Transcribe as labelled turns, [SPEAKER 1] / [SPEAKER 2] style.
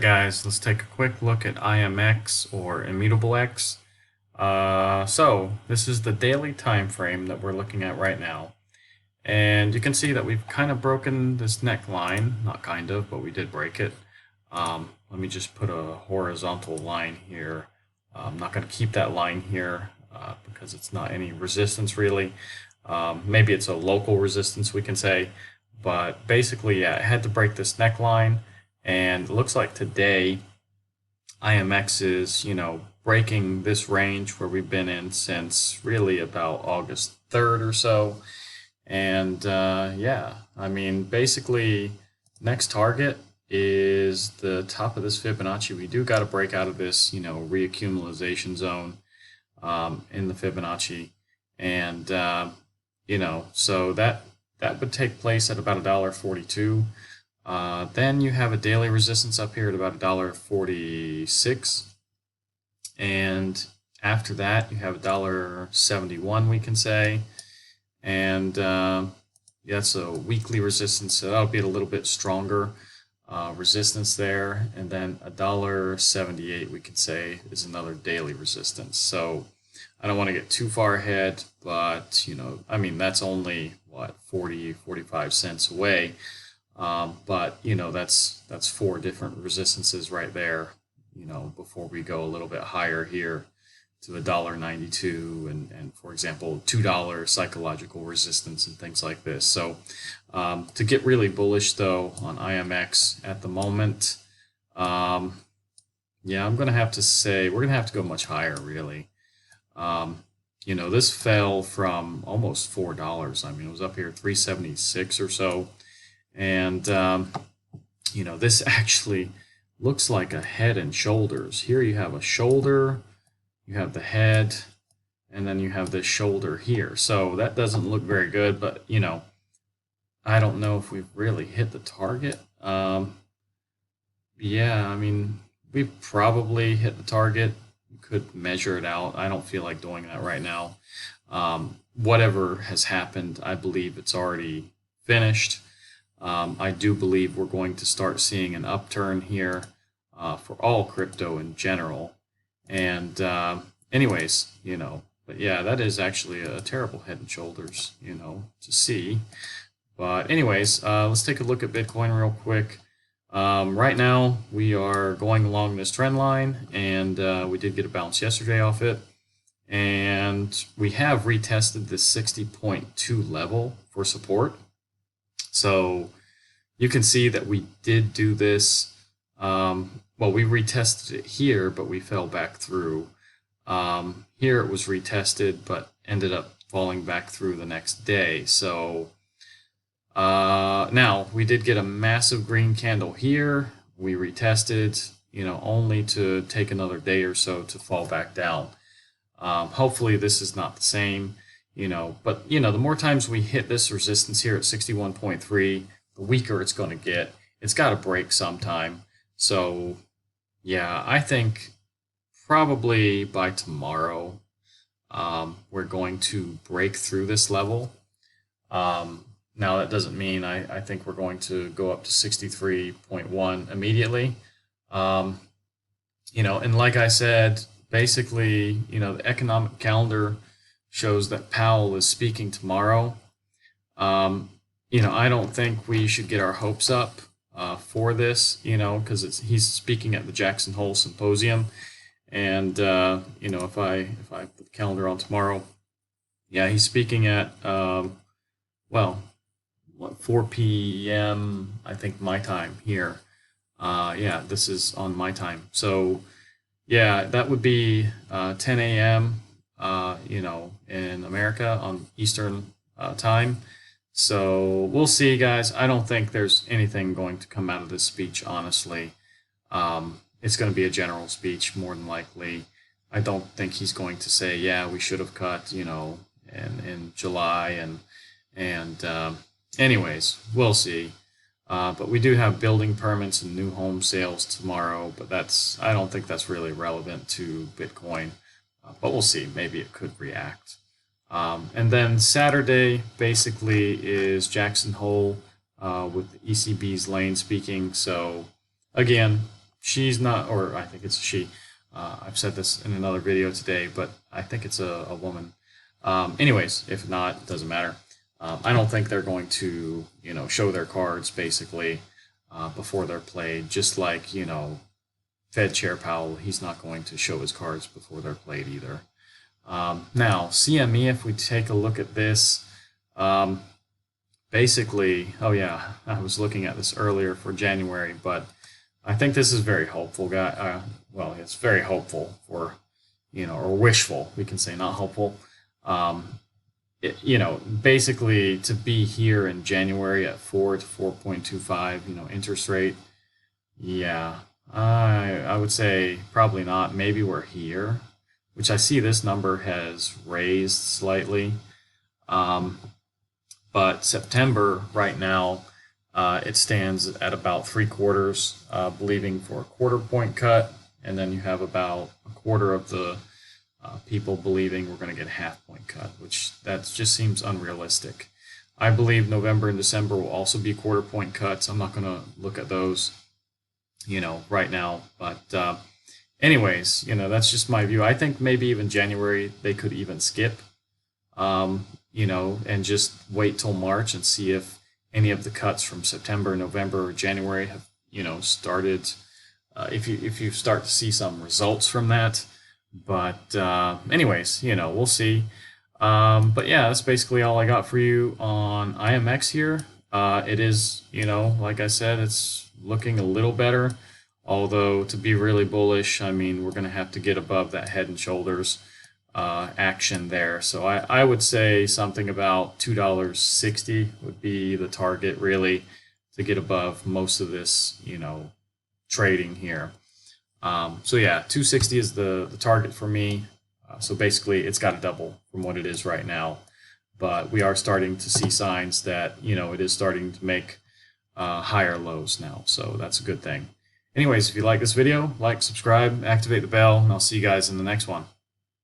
[SPEAKER 1] Guys, let's take a quick look at IMX or Immutable X. So this is the daily time frame that we're looking at right now. And you can see that we've kind of broken this neckline, not kind of, but we did break it. Let me just put a horizontal line here. I'm not going to keep that line here because it's not any resistance really. Maybe it's a local resistance we can say, but basically, yeah, it had to break this neckline. And it looks like today IMX is, breaking this range where we've been in since really about August 3rd or so. And yeah, I mean, basically, next target is the top of this Fibonacci. We do got to break out of this, reaccumulation zone in the Fibonacci. And, so that would take place at about $1.42. Then you have a daily resistance up here at about $1.46, and after that you have $1.71 we can say, and that's a weekly resistance, so that'll be a little bit stronger resistance there, and then $1.78 we can say is another daily resistance. So I don't want to get too far ahead, but I mean that's only what 45 cents away. But that's four different resistances right there, before we go a little bit higher here to $1.92 and for example $2 psychological resistance and things like this. So to get really bullish though on IMX at the moment, yeah, I'm gonna have to say we're gonna have to go much higher really. This fell from almost $4. I mean, it was up here 376 or so. And, this actually looks like a head and shoulders. Here you have a shoulder, you have the head, and then you have this shoulder here. So that doesn't look very good, but, I don't know if we've really hit the target. Yeah, I mean, we've probably hit the target. We could measure it out. I don't feel like doing that right now. Whatever has happened, I believe it's already finished. I do believe we're going to start seeing an upturn here for all crypto in general. And anyways, but yeah, that is actually a terrible head and shoulders, to see. But anyways, let's take a look at Bitcoin real quick. Right now, we are going along this trend line, and we did get a bounce yesterday off it. And we have retested the 60.2 level for support. So you can see that we did do this. Well, we retested it here, but we fell back through. Here it was retested, but ended up falling back through the next day. So now we did get a massive green candle here. We retested, only to take another day or so to fall back down. Hopefully this is not the same. But the more times we hit this resistance here at 61.3, the weaker it's going to get. It's got to break sometime. So yeah, I think probably by tomorrow we're going to break through this level. Now that doesn't mean I think we're going to go up to 63.1 immediately. And like I said, basically, the economic calendar shows that Powell is speaking tomorrow. I don't think we should get our hopes up for this, because he's speaking at the Jackson Hole Symposium, and if I put the calendar on tomorrow, yeah, he's speaking at 4 p.m. I think my time here. Yeah, this is on my time, so yeah, that would be 10 a.m. In America on Eastern time. So we'll see, guys. I don't think there's anything going to come out of this speech, honestly. It's going to be a general speech, more than likely. I don't think he's going to say, yeah, we should have cut, in July. And anyways, we'll see. But we do have building permits and new home sales tomorrow, but I don't think that's really relevant to Bitcoin. But we'll see. Maybe it could react. And then Saturday basically is Jackson Hole with the ECB's Lane speaking. So again, she's not, or I think it's a she. I've said this in another video today, but I think it's a woman. Anyways, if not, it doesn't matter. I don't think they're going to, show their cards basically before they're played. Just like, Fed Chair Powell, he's not going to show his cards before they're played either. Now, CME, if we take a look at this, basically, oh yeah, I was looking at this earlier for January, but I think this is very hopeful, guy. Well, it's very hopeful for, or wishful, we can say, not hopeful. Basically to be here in January at 4 to 4.25, interest rate, yeah, I would say probably not. Maybe we're here, which I see this number has raised slightly. But September right now, it stands at about 3/4, believing for a 1/4 point cut, and then you have about 1/4 of the people believing we're going to get a 1/2 point cut, which that just seems unrealistic. I believe November and December will also be 1/4 point cuts. I'm not going to look at those, right now. But anyways, that's just my view. I think maybe even January they could even skip, and just wait till March and see if any of the cuts from September, November, or January have, started. If you start to see some results from that. But anyways, we'll see. But yeah, that's basically all I got for you on IMX here. It is, like I said, it's looking a little better. Although to be really bullish, I mean, we're going to have to get above that head and shoulders action there. So I would say something about $2.60 would be the target, really, to get above most of this, trading here. So yeah, 260 is the target for me. So basically, it's got to double from what it is right now. But we are starting to see signs that, it is starting to make higher lows now. So that's a good thing. Anyways, if you like this video, like, subscribe, activate the bell, and I'll see you guys in the next one.